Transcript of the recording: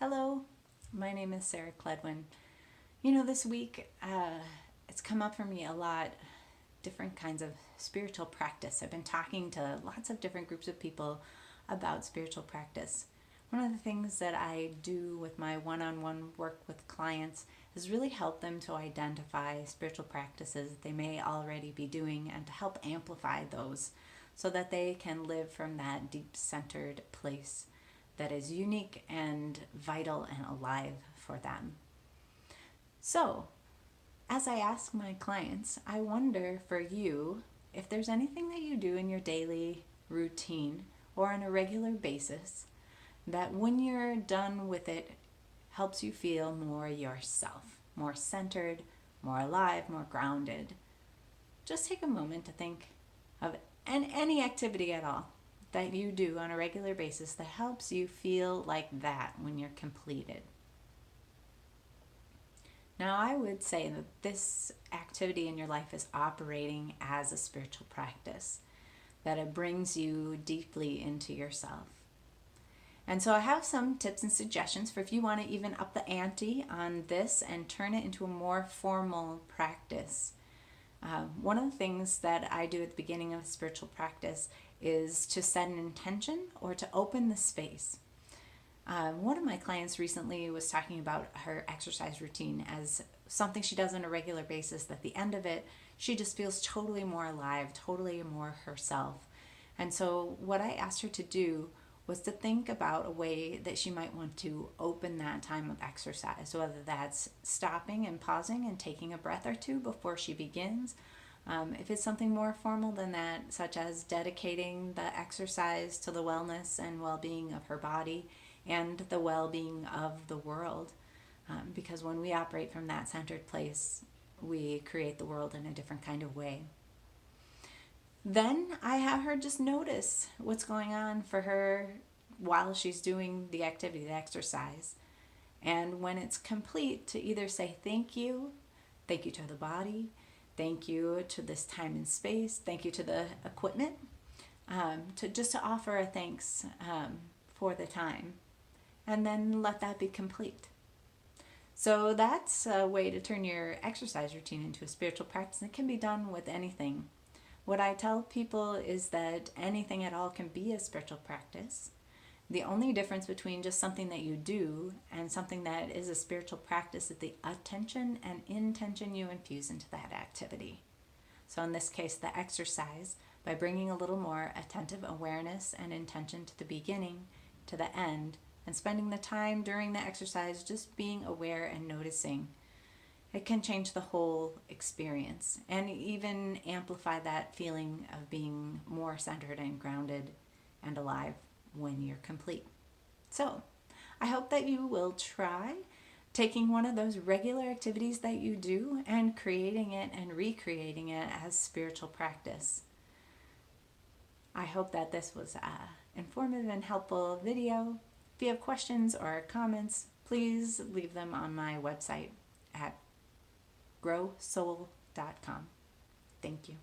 Hello, my name is Sarah Cledwin. This week it's come up for me a lot, different kinds of spiritual practice. I've been talking to lots of different groups of people about spiritual practice. One of the things that I do with my one on one work with clients is really help them to identify spiritual practices that they may already be doing and to help amplify those so that they can live from that deep centered place that is unique and vital and alive for them. So, as I ask my clients, I wonder for you if there's anything that you do in your daily routine or on a regular basis that when you're done with it helps you feel more yourself, more centered, more alive, more grounded. Just take a moment to think of any activity at all that you do on a regular basis that helps you feel like that when you're completed. Now, I would say that this activity in your life is operating as a spiritual practice, that it brings you deeply into yourself. And so I have some tips and suggestions for if you want to even up the ante on this and turn it into a more formal practice. One of the things that I do at the beginning of a spiritual practice is to set an intention or to open the space. One of my clients recently was talking about her exercise routine as something she does on a regular basis, that at the end of it, she just feels totally more alive, totally more herself. And so what I asked her to do was to think about a way that she might want to open that time of exercise, whether that's stopping and pausing and taking a breath or two before she begins. If it's something more formal than that, such as dedicating the exercise to the wellness and well-being of her body and the well-being of the world, because when we operate from that centered place, we create the world in a different kind of way. Then I have her just notice what's going on for her while she's doing the activity, the exercise. And when it's complete, to either say thank you to the body, thank you to this time and space, thank you to the equipment, to offer a thanks for the time, and then let that be complete. So that's a way to turn your exercise routine into a spiritual practice. It can be done with anything. What I tell people is that anything at all can be a spiritual practice. The only difference between just something that you do and something that is a spiritual practice is the attention and intention you infuse into that activity. So in this case, the exercise, by bringing a little more attentive awareness and intention to the beginning, to the end, and spending the time during the exercise just being aware and noticing, it can change the whole experience and even amplify that feeling of being more centered and grounded and alive when you're complete. So, I hope that you will try taking one of those regular activities that you do and creating it and recreating it as spiritual practice. I hope that this was an informative and helpful video. If you have questions or comments, please leave them on my website at growsoul.com. Thank you.